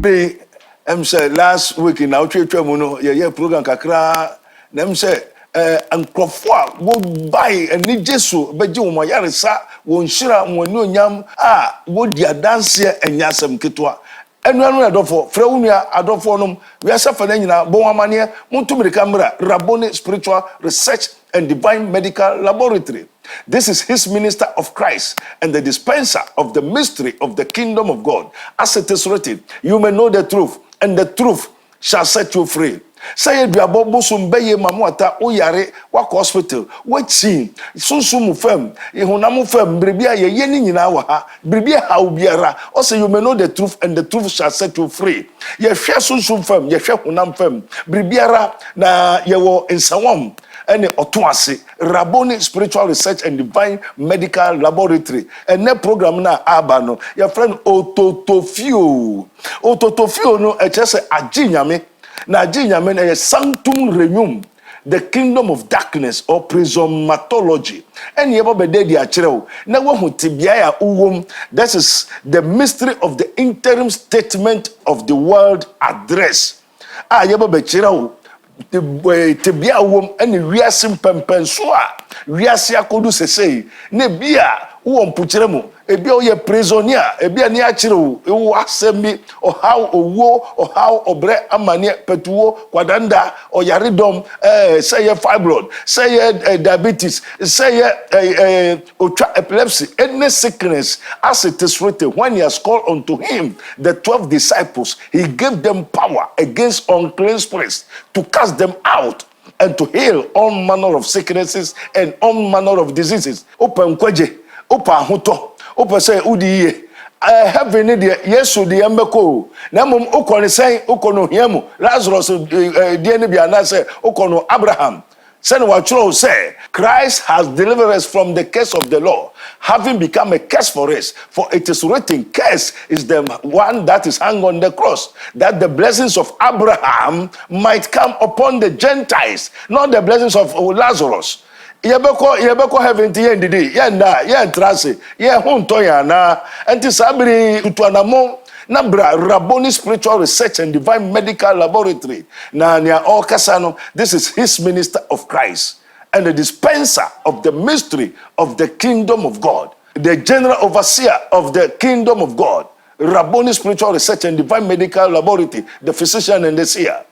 Be say last week in our church yeah program kakra na say nkrofo a wo buy ani jesu beje wo yaresa wo nhira wo ni onyam a wo di adanse anyasem ketwa enu adofo fra wunua adofo nom we asafa na nyina bon amane montumire camera Rabboni Spiritual Research and Divine Medical Laboratory. This is his minister of Christ and the dispenser of the mystery of the kingdom of God. As it is written, you may know the truth, and the truth shall set you free. Say it be about Bosum Baye Mamuata, Oyare, Wak Hospital, what scene, Sunsum Fem, Ihunamu Fem, Bribia, Yening in our Bribia Haubiara. Also, you may know the truth, and the truth shall set you free. Ye share Sunsum Fem, ye share Hunam Fem, Bribiara, na ye were in Sawam. And Otuasi, Rabboni Spiritual Research and Divine Medical Laboratory. And that program na abano. Your friend Ototofio. Ototofio no just ajinyame. Na ajinyame na sanctum regnum. The kingdom of darkness or prismatology. And yebo bede di achireo. Na wahu tibiaya uwom. This is the mystery of the interim statement of the world address. Yebo bechireo. The bia wom and wiase mpempenso wiase akodu sesei ne bia wo mpukyeremu ebia o ye prisoner ebia ne akire wo asemi o how owo o how obre amane petuwo kwadanda o yaredom say fibroid say diabetes say epilepsy any sickness as it is written when he has called unto him the 12 disciples he gave them power against unclean spirits to cast them out and to heal all manner of sicknesses and all manner of diseases. Open kwaje, open huto, open say udiye. Heaven in the yesu the embeko. Namum ukoni say ukono hiemu. Lazarus DNA biana say ukono Abraham. Send what you say. Christ has delivered us from the curse of the law, having become a curse for us. For it is written, curse is the one that is hung on the cross, that the blessings of Abraham might come upon the Gentiles, not the blessings of Lazarus. Yebeko heaven ti yendidi, yenda, yentrase, ye hunto yana, enti sabri utuanamo. Nabra Rabboni Spiritual Research and Divine Medical Laboratory. Na nia okasano. This is his minister of Christ and the dispenser of the mystery of the kingdom of God, the general overseer of the kingdom of God. Rabboni Spiritual Research and Divine Medical Laboratory, the physician and the seer.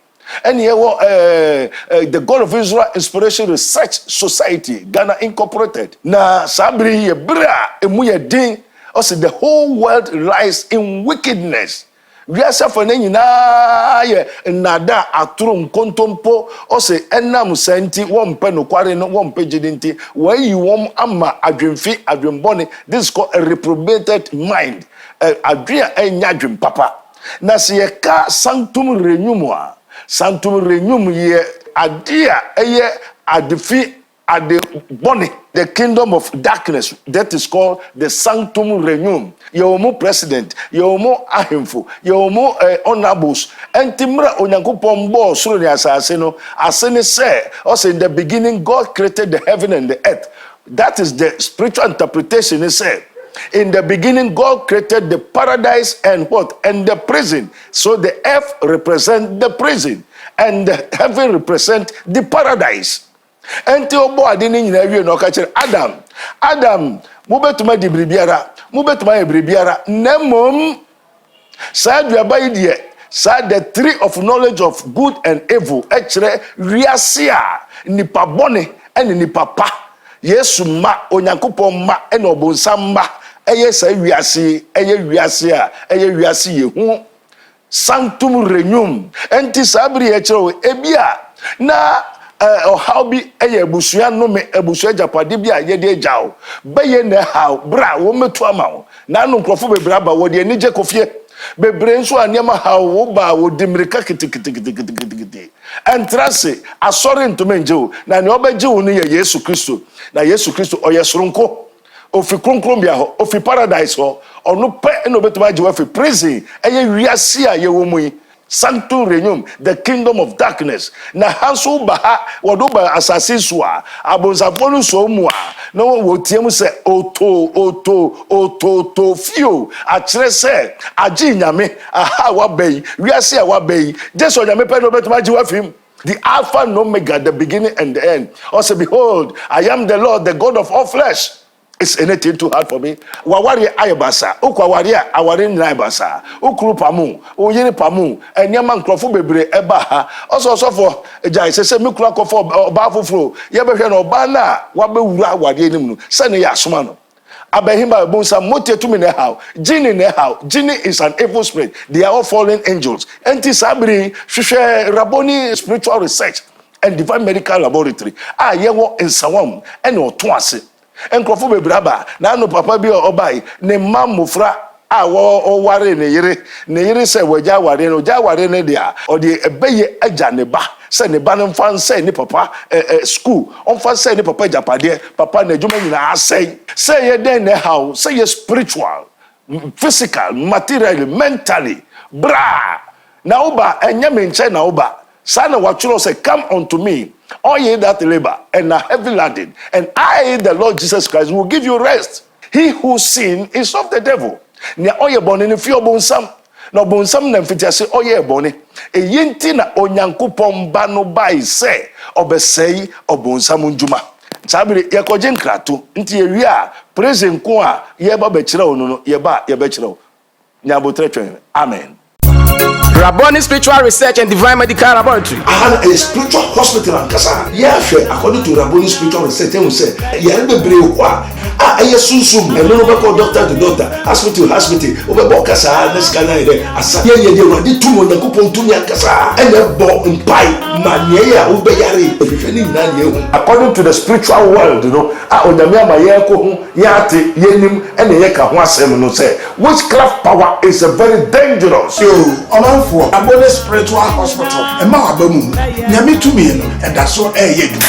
And here the God of Israel Inspiration Research Society, Ghana Incorporated. Na sabri yebra emuye din. Also, the whole world lies in wickedness. We are suffering na nada atrum kontompo. Also, enam senti wompe no kware no wompe jidinti. When you ama adwemfi adwembone, this is called a reprobated mind. Adria enya adwem papa. Na se yeka sanctum regnum a. Sanctum regnum ye adia eye adefi ade bone. The kingdom of darkness, that is called the sanctum regnum. Yomo president, yomo ahemfo, yomo honorables. Entimra onyankopon bo soro ni asase no. Asene say, also in the beginning God created the heaven and the earth. That is the spiritual interpretation. It said, in the beginning God created the paradise and what? And the prison. So the earth represents the prison and the heaven represents the paradise. Enti obo adini nyina wie no ka kire Adam mubetuma di bribiara mubetuma e bribiara nemom sa duaba yi sa the tree of knowledge of good and evil e kire wiase a nipa bone ene nipa pa Yesu ma onyankopon ma ene obonsam ma eye sa wiase eye wiase yehu sanctum regnum enti sabri e kire ebia na how be a busua no me abusua japade bia ye de agyaw baye na how bra wo metu ama na no nkrofo bebra ba wo de ni je kofie bebre nso anema how wo ba wo dimrika kitikiti entrance asori ntomenje na ne obaje wo no ye Yesu Kristo na Yesu Kristo oyesoronko ofi kronkron bia ho ofi paradise ho ono pe no betuma je wo fi prison eye wiase a ye wo mu yi Sanctum regnum, the kingdom of darkness. Na hanso baha wadoba asase so a abonsafo no so mu a na wotiam se oto fio a kire se agi nyame aha wabai wiase a wabai jesu nyame pe no betuma gi wafim. The Alpha and Omega, the beginning and the end. Also, behold, I am the Lord, the God of all flesh. Is anything too hard for me? Wawari ayabasa, ukwawaria awari naibasa, ukuru pamu, uyini pamu, enyama nkrofo bebre eba. Also for jai se mikura kofo oba foforo, yebehwe no oba na wabewura awari enim no. Se ne yasoma no. Abehimba bonsa motie tumi ne how. Genie ne how. Genie is an evil spirit. They are all fallen angels. Enti sabri hwehwe Rabboni Spiritual Research and Divine Medical Laboratory. Yewo nsawam ene oto ase. Enkrofo bebraba na no papa bi obai ne mamofra wo ware ne yire se waja ware no ja ware ne dia o de ebeye agya ne ba se ne ba no fan se ne papa school on fan se ne papa japade papa na djuma nyina asai se ye den ne how se ye spiritual physical materially mentally bra na oba enya menche na oba sana watchuro say come unto me all ye that labor and are heavy laden, and I, the Lord Jesus Christ, will give you rest. He who sin is of the devil. Nya oye boni ni fio bonsam. No bonsam na mfiti ase oye boni. E yinti na onyankopon ba no bai se obesei obonsam njuma. Sabiri yakoje nkratu nti yewi a praise nko a ye ba be kire onu no ye ba ye be kire. Nya botre twen. Amen. Rabboni Spiritual Research and Divine Medical Laboratory. I had a spiritual hospital in Kasa. Yeah, according to Rabboni Spiritual Research, they will say, yeah, be brave. I soon, and no call doctor to doctor, hospital, over Kasa, this kind of idea. As I hear you, did 2 months, coupon to Kasa, and a ball in pie, Mania, Ubayari, if you need 9 years. According to the spiritual world, you know, on the Mayako, Yati, Yenim, and the Yaka Wasem, no say, witchcraft power is a very dangerous. For Rabboni Spiritual Hospital, and Mabamu, Yami to me, and that's so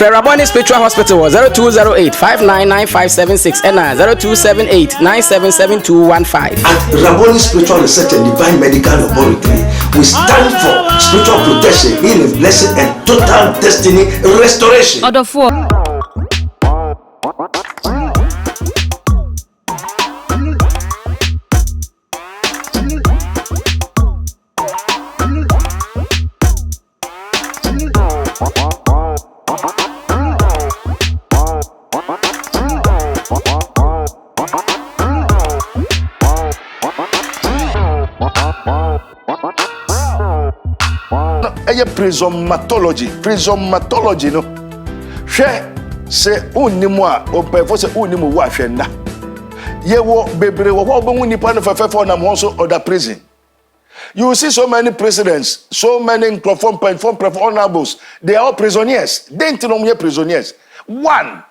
Rabboni Spiritual Hospital was 0208 599576 and 0278 977215. At Rabboni Spiritual Research and Divine Medical Laboratory, we stand for spiritual protection, healing, blessing, and total destiny restoration. Order 4. Prismatology no hwe se unimu a opefo se unimu wa hwe nda ye wo bebre wo obo nipa no fefefo na mo so other prison. You see so many presidents, so many from honorables, they are all prisoners. They ain't no prisoners. One,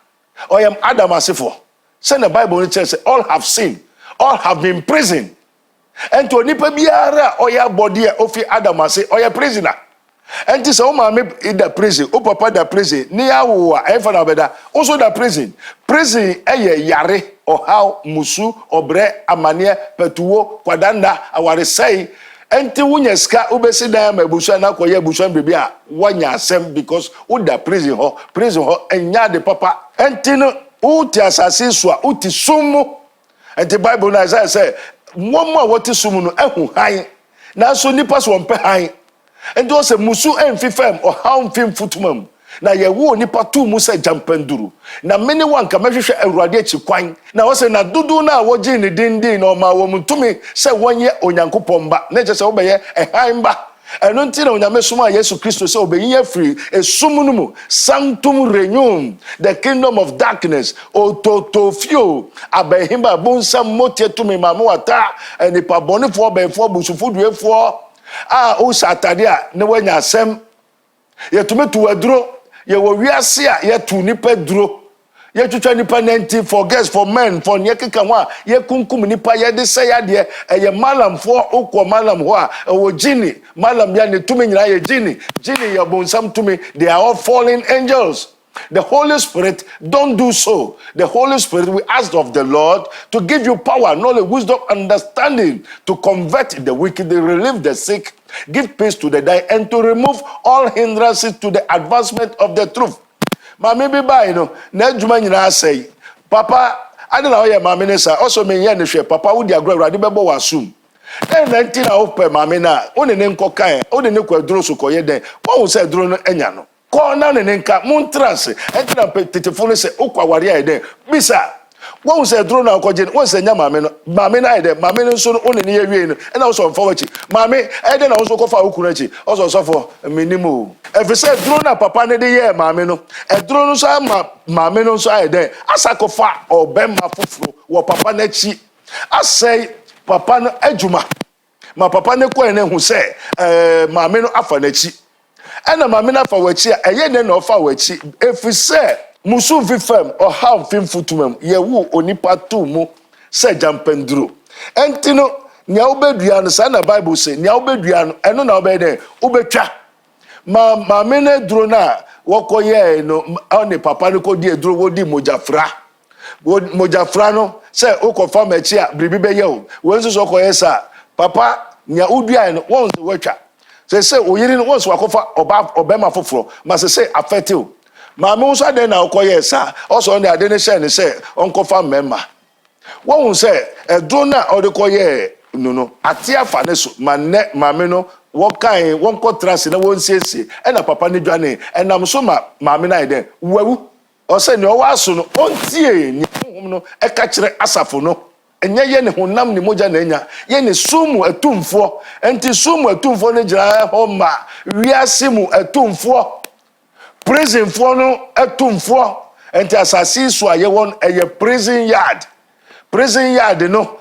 I am Adam Asifo. Send the Bible it says all have sinned, all have been imprisoned. And to nipa biara oya body ofi Adam Asifo oya prisoner. And this woman in the prison, o papa the prison, near who are beda, also the prison. Prison yare or how musu obre amania petuo kwadanda aware say enti wunyeska ubesi na mebusu na koye busu bibia wanya asem because o the prison ho enya de papa enti no uti asase so a uti sumu enti Bible na say momo a woti sumu no ehu han na so nipa so mpe han. And those a musu and fifem or how film footman. Na ye wo nipa tu musa jampenduru. Na many one can measure a radiate quine. Now was na dudu na wajin the din or ma woman to me say 1 year on yanko pomba. Nature say obey a haimba. And until on Yamesuma Yesu Christus so obey ye free a sumunumu sanctum regnum the kingdom of darkness o to fio abehimba bonsa motie to me mamuata and the paboni for be for busufu for o satadia ne wanya asem ye tumetu aduro ye wo wiase a ye tu nipa duro ye twetwa nipa 90 for girls for men for ye keka ho a ye kunkum nipa ye de say ade ye malam for okwo malam ho a wo gini malam ya ne tumi nyina ye gini ye bonsam tumi they are all fallen angels The Holy Spirit, don't do so. The Holy Spirit, we ask of the Lord to give you power, knowledge, wisdom, understanding, to convert the wicked, to relieve the sick, give peace to the dying, and to remove all hindrances to the advancement of the truth. Mami bi ba no, na adwuma nyina say, Papa, I don't know how mami ne sa, also me yen hwe, Papa wo di agro awrade bebo wasum. Den 19 na wo pe mami na, wo ne nko kan, wo ne kwaduro so koye den, wo say duro no anya no. Ko na ne nka montrance, entina tetefo ne say okwa ware aye den. Bisa, wo say duro na koje, wo say nya mami no. Mami na aye den, mami no so no one ne yewie no. E na wo so mfa wachi. Mami, e den na wo so kofa okunu achi. Wo so fo minimo. Efi say duro na papa ne de ye mami no. E duro no so mami no so aye den. Asakofa obemma foforo wo papa na chi. Asay papa no adwuma. Ma papa ne ko ene hu say mami no afa na chi. Ena mami na fa wachi a eye ne na ofa wachi efi say musu fifam or how fim futumam ye wu onipa tu mu say jampenduro entino nya obedua no sa na bible say nya obedua no eno na obede obetwa mami na duro na wokoye no oni papa no ko di eduro wo di mojafra no say okofa machi a bribi be ye o wonso so koye sa papa nya udua no wonso wetwa say oyiri no wonso akofa obema foforo ma say affect you maame unso ade na okoye sa also on ade ne share ne say onkofa memma won say edro na odekoye no ate afa ne so manne maame no wokan won kotrase na won siesie e na papa ne dwane enam so maame na ide wawu o say ne o waso no ontie ni hom no e ka kire asafo no enye ye ne honam ne moja na enya ye ne sumu atumfo enti sumu atumfo ne gira ho ma wiase mu atumfo prison for no atumfo enti asasi so aye won eye prison yard no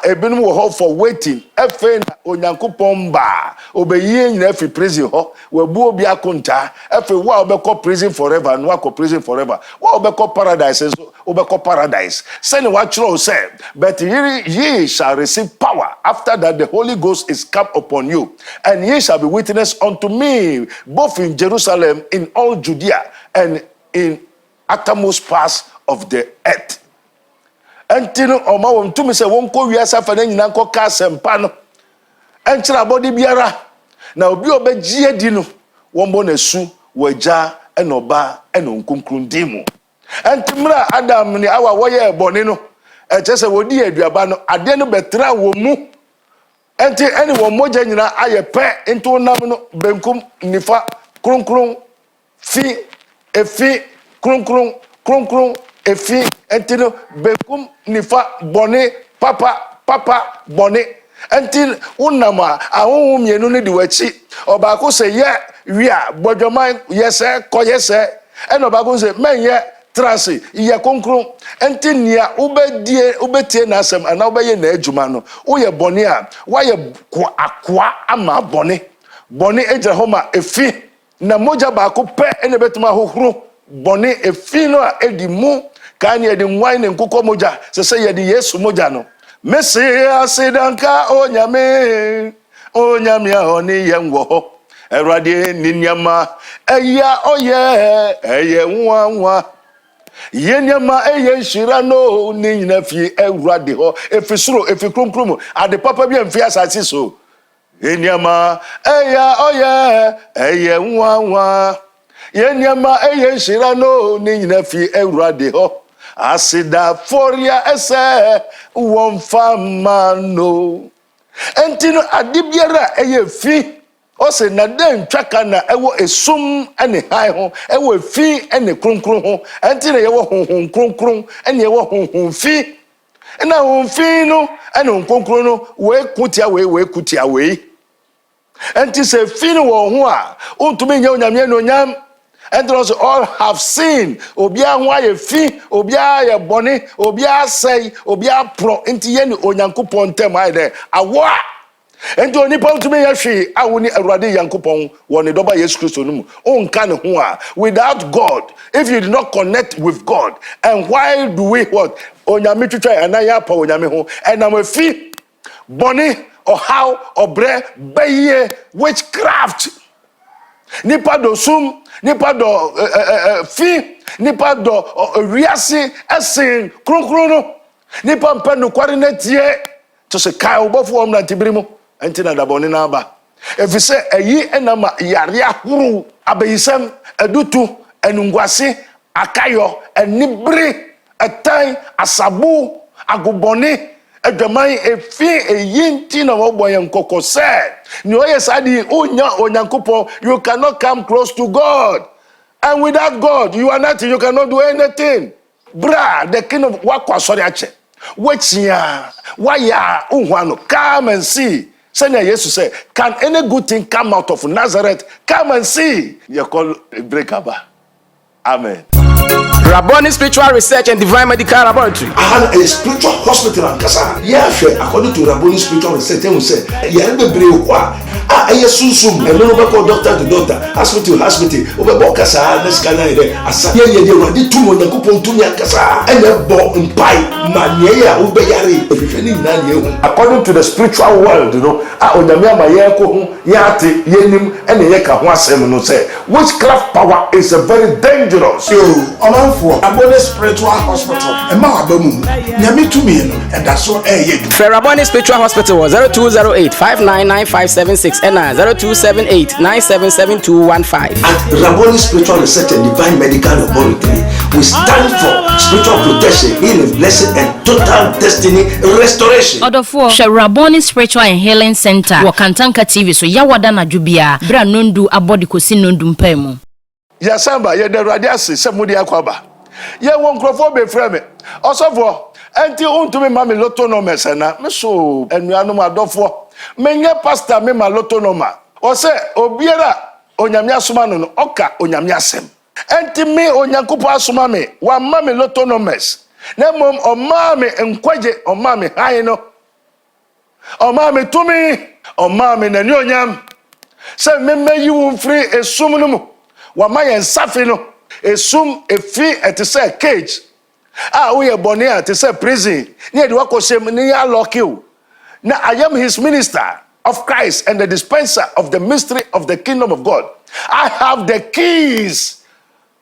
ebinum wo ho for waiting efe na onyankopon ba obeyi nyina fi prison ho wabu obi akonta efe wa obekọ prison forever no akọ prison forever wa obekọ paradise so obekọ paradise send what you say but ye shall receive power after that the Holy Ghost is come upon you and ye shall be witness unto me both in Jerusalem in all Judea and in uttermost parts of the earth. Entino oma won tumi se won ko wiasa fa na nyina nko ka sempa no enchira body biara na obi obeji edi no won bo na su wagya enoba enonkunkrun dimu entimra Adam ni awa woye ebone no echese wodi aduaba no ade no betra wo mu enti eni won moja nyina aye pe into nam no benkum nifa krunkrun fi efi krunkrun efi entino bekum nifa bone papa bone entin unama ahun mienu ne di wachi obako se ye wia bodwoman yese koyese eno obako se menye trance ye konkron entin nia ubetie na asem ana obeye na adwuma no woye bone a waye akwa ama bone ejra homa efi na moja ba ko pe ene betuma hohuru bone efi no a edimu kan ye di wine nkuko moja se ye di Yesu moja no Mesia sidanka onyame oni yenwo ho erade ninyama eya eye nwa yenyama eye shira no ni nyina fi erade ho efisuro efikrunkrum ade papa bi amfi asase so yenyama eya eye nwa yenyama eye shira no ni nyina fi erade ho asida foria ese won famano entino adibiara eye fi o se na den twaka na ewo esum ene han ho ewo fi ene kronkron ho entino ye wo honhon kronkron ene ye wo honhon fi na honhon fi no ene kronkron no we kutia we enti se fi no wo ho a ontumi nya onyame no nyam. And also all have seen obia ho aye fi obia ye bone obia say obia pro enti ye ni onyankopon tem aye de awo enti onipa ntumi ye hwe awoni awurade yankopon woni doba Yesu Kristo no mu onka ne ho a without God if you do not connect with God and why do we what onyame twetwa anaya pa onyame ho enam fi bone or how obre baye witchcraft nipa do sum nipa do fi nipa do wiase esen kronkron no nipa mpa no kware na tie to se kai obofo om na tibirimu enti na dabone na aba efise ayi enama yare ahuru abayisam adutu enungwase akayo enibri etan asabu aguboni edwaman efi eyinti na woboye nkoko se ni oyesadi onya onyankopon you cannot come close to God, and without God you are nothing, you cannot do anything. Bra the king of wakwasori ache wachia waya unhwano, come and see. Senya Jesus say, can any good thing come out of Nazareth? Come and see. You call breakaba. Amen. Rabboni Spiritual Research and Divine Medical Laboratory. I had a spiritual hospital and kasa. Yeah, according to Rabboni Spiritual Research, they will say, yeah, be brave. I susum. And no go doctor to doctor, hospital to hospital. Over kasa, let's go there. Asa yeah, they were the two on the coupon to kasa. And the bo and pie, mania, ubeyari. According to the spiritual world, you know, Onyamia Mayeko, Yati, Yenim, and Yeka Wasem no say, witchcraft power is a very dangerous. For Rabboni Spiritual Hospital. And my baby, Yami to me, and that's what Rabboni Spiritual Hospital was 0208 599576 and 0278 977215. At Rabboni Spiritual Research and Divine Medical Laboratory, we stand for spiritual protection, healing, blessing, and total destiny restoration. Order for Rabboni Spiritual and Healing Center. Wakantanka TV so yawada na jubia. Bra nondu abodi kosi nondu mpemu. Yasamba ye de radiasi se mudi akwaba ye won krofo be frame osofo enti untumi mami loto no mesena me so enuanu adofo menye pastor me ma loto no ma o se obiera onyame asoma no oka onyame asem enti me onyankopo asoma me wa mami loto no mes na mom o mami enkwaje o mami han no o mami tumi o mami na ni onyam se me yi wo free esum no mu wama yen safi no esum efi etese cage we boni etese prison ne de wakosem ne ya lock you. Now I am his minister of Christ and the dispenser of the mystery of the kingdom of God. I have the keys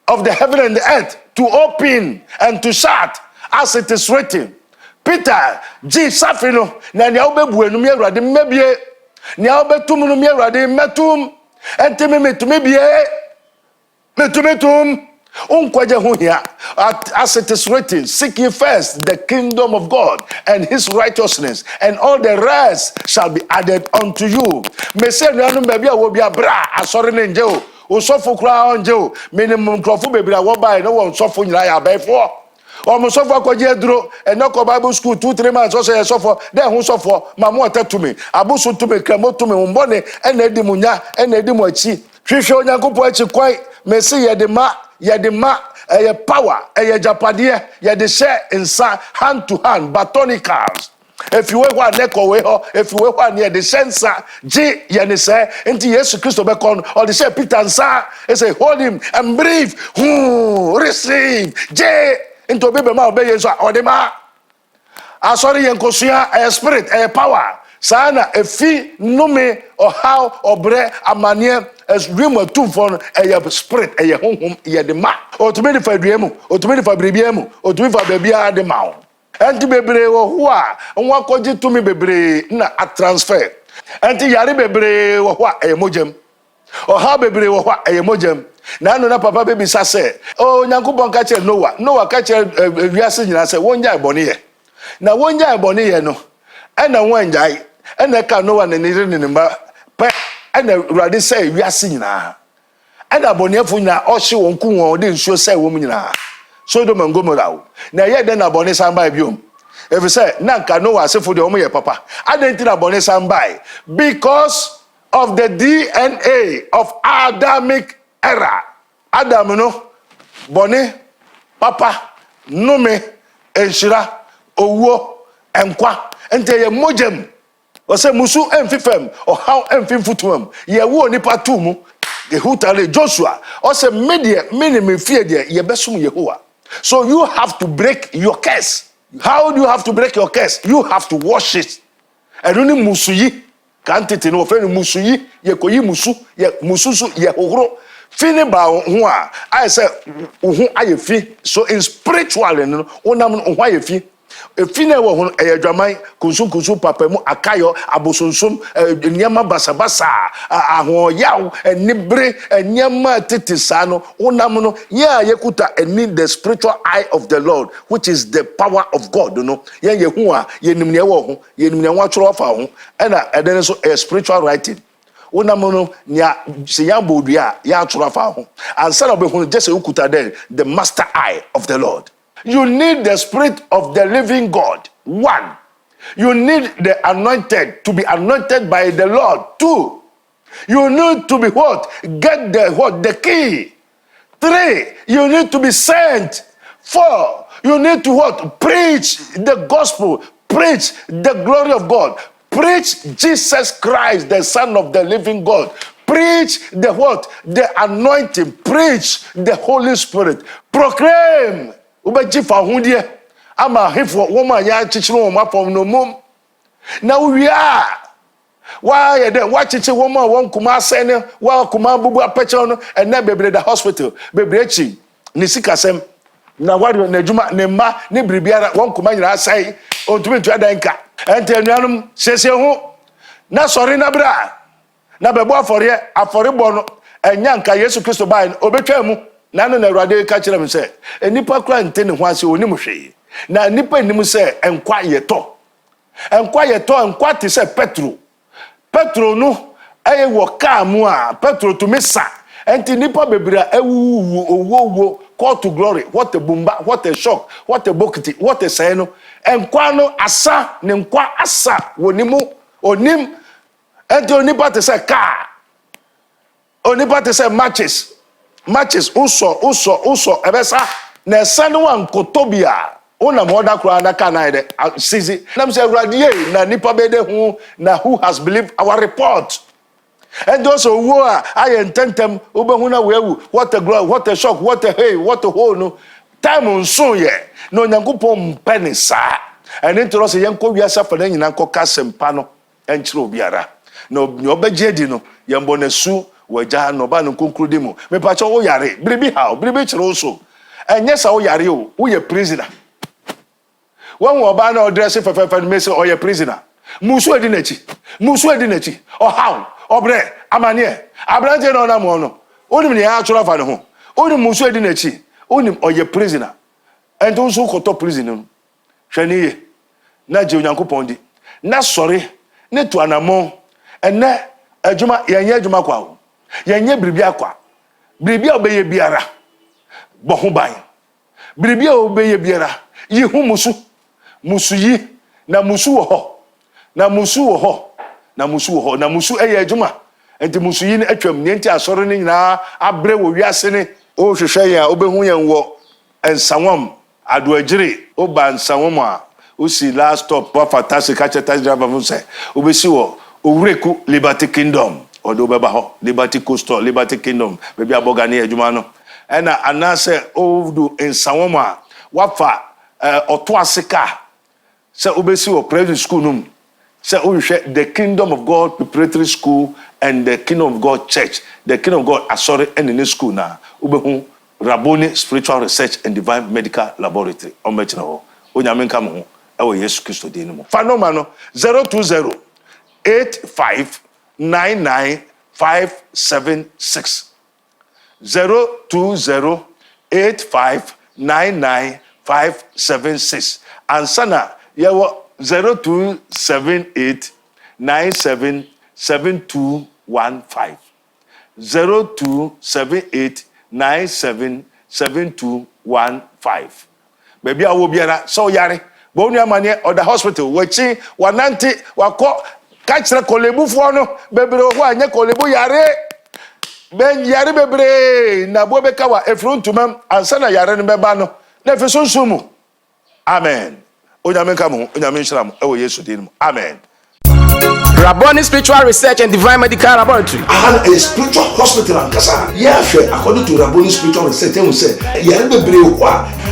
of the heaven and the earth to open and to shut, as it is written. Peter G safi no na ne obebu enum Awurade mebie ne obetum no Awurade metum entime metumi bie metum unkwaje hu hia as it is written, seek ye first the kingdom of God and his righteousness, and all the rest shall be added unto you. Me say nuanu baby a wo bia bra asori ne nje o osofo kura onje o minimum krofo bebre a wo bai no won sofo nyira ya baifo o mo sofo akwaje aduro enoko Bible school 2-3 months o say sofo de hu sofo mamo otatumi abusu tumi kremo tumi mbone ena edimunya ena edimu achi hwehwe onyankopo achi kwai me say yedema power japade yede share insa hand to hand batonicals. If you were neko we ho, if you were near the sensa G yene say enti Yesu Christo be kon or the say Peter nsa e say hold him and breathe receive J into baby ma obey Yesu odema asori yenkosua spirit power sana efi nume or how obre amanie as dream of two for a spirit a home ye de ma or to me the fabriemu or to me the fabriemu or to me for baby the mount and to bebre or who are and what could you to me bebre na a transfer and to yari bebre or what a mojem or how bebre or what a mojem na no na papa baby say oh nyankopon ka che Noah ka che wiase nyina say won jai boni ye na won jai boni ye no and na won jai and na ka Noah na ni mba pe and Awurade say wiase nyina and abonefo nyina ohye wonku won de nsuo say wo nyina Sodom and Gomorrah na ye den abone samba biom if you say na nka Noah asefo de omo ye papa adenti na abone samba because of the DNA of Adamic era. Adam no bone papa nume enshira owo enkwa ente ye mojem o se musu emfifem o how emfifutum ye wo nipa tumu the hutale Joshua o se media minimum fear there ye besum Yehowa. So you have to break your curse. How do you have to break your curse? You have to wash it. And only musu yi kantete no ofre no musu yi ye koyi musu ye musu so ye hohoro fini ba ho a I say ho ayefi so in spiritual no wonam ho ayefi efine wo ho eyadwaman kunsu papa mu akayo abosonsom nyama basabasa ahoyaw enibre nyama tetisa no wonam no yekuta need the spiritual eye of the Lord, which is the power of God no ye hu a yenim ne wo ho yenim ne watworo fa ho na eden so a spiritual writing wonam no nya se yambodua ya atworo fa ho ansa na be hu just ukuta the master eye of the Lord. You need the spirit of the living God. 1. You need the anointed to be anointed by the Lord. 2. You need to be what? Get the key. 3. You need to be sent. 4. You need to what? Preach the gospel. Preach the glory of God. Preach Jesus Christ, the Son of the living God. Preach the what? The anointing. Preach the Holy Spirit. Proclaim. Ubeji fa hundie ama hefo woma ya chichiro woma pom no mom na wia wa ye de wa chichi woma won kuma asene wa kuma bubu apeche no ena bebre da hospital bebre chi ni sikasem na wadi na adwuma ne ma ne bribiara won kuma nyira asai ontumi ntua dan ka ente anuanum sese ho na sori na bra na bebo afore bo no enya nka Yesu Kristo bai obetwa mu nanu na Awurade ka kire me se enipa kura nte ne ho ase onim hwe na enipa nim se enkwa yeto enkwa te se Petro no eye wo ka mu a Petro to mesa enti nipa bebira owo call to glory. What a bumba, what a shock, what a bokiti, what a sayno enkwa no asa ne nkwa asa wonimu onim enti onipa te se car onipa te se matches uso ebesa na sanu wan kotobia ona moda kura na kana de sizi nam say Awurade na nipa be de hu na who has believed our report and also wo I intentem obehu na wewu what a glory, what a shock, what a hey, what a hole no time nso ye no Nyankopon penisa and into us yenko wiasa fa na nyina nkoka sempa no enchire obiara no obegye di no yembo na su waja no ba no konkludi mu me pa cho wo yare bribi how bribi chiro so enye sa wo yare o wo ye prisoner won wo ba na odress fefe me say o ye prisoner musu edi nachi o how obre amanie abranje no na mo no onim ne ya choro fa ne ho onim musu edi nachi onim o ye prisoner ento so ko to prisoner no hwaniye na je Onyankopon di na sori ne to anamo ene adwuma yenye adwuma kwa o yenye bribi akwa bribi obeye biara bo ho ban bribi obeye biara yi hu musu yi na musu wo ho na musu eye adwuma enti musu yi ne atwam ne enti asori ne nyina abre wo wiase ne o hwehwe ya obehu yen wo ensawam ado agire oba ensawam a o si last stop wa fantastic catch taxi driver fu say obesi wo owureku Liberty Kingdom odo beba ho Liberty Coastal Liberty Kingdom bebi aboga ne adwuma no ena anase odu ensawam a wafa oto aseka say obesi wo private school num say o hwe the Kingdom of God Preparatory School and the Kingdom of God Church, the Kingdom of God Asori and in the school na ubehu Rabboni Spiritual Research and Divine Medical Laboratory omechina ho onyame nka mo ewo Yesu Kristo din mo fa no ma no 020 8599576 020 8599576 ansana yewo 0278977215 0278977215 baby awo biara so yare bo nu amane oda hospital wachi wananti wako kachira kolebufo no bebre ho anya kolebu yare ben yare bebre na bo beka wa efruntumam ansana yare no beba no na efesunsumu amen onyame nka mo onyame nshira ewo Yesu din mo amen. Rabboni Spiritual Research and Divine Medical Laboratory. I had a spiritual hospital and kasa. Yeah, according to Rabboni Spiritual Research, they will say, "Yeah, be brave.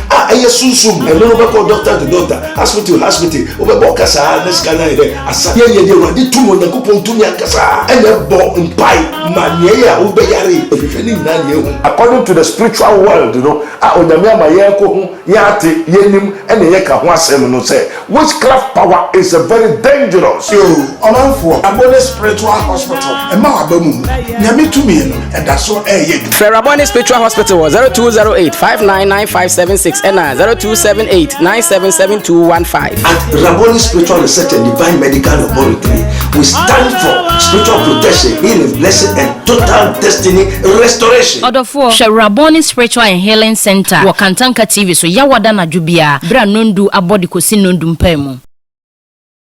ɛyɛ sunsum ɛno no bɛkɔ doctor to doctor, hospital to hospital wobɛbɔ kasa ne sika na yɛ asa yɛyɛ de awurade tum onyankopɔn tumi ankasa ɛna bɔ mpae ma neɛ yɛ a wobɛyare ɛhwehwɛ ne nyinaa neɛ hu according to the spiritual world no a onyame ama yɛnkɔ ho yɛate yɛnim ɛne yɛka ho asɛm no sɛ witchcraft power is a very dangerous. ɔmanfoɔ Raboni spiritual hospital ɛma waba mu nyame tumi no ɛda so ɛyɛ du Raboni spiritual hospital 0208 599576 and 0278 977215. At Raboni Spiritual Research and Divine Medical Laboratory, we stand for spiritual protection, healing, blessing, and total destiny restoration. Odofo Raboni Spiritual and Healing Center. Wakantanka TV so yawada na jubia. Bra nondu abodi kosi nondu mpemu.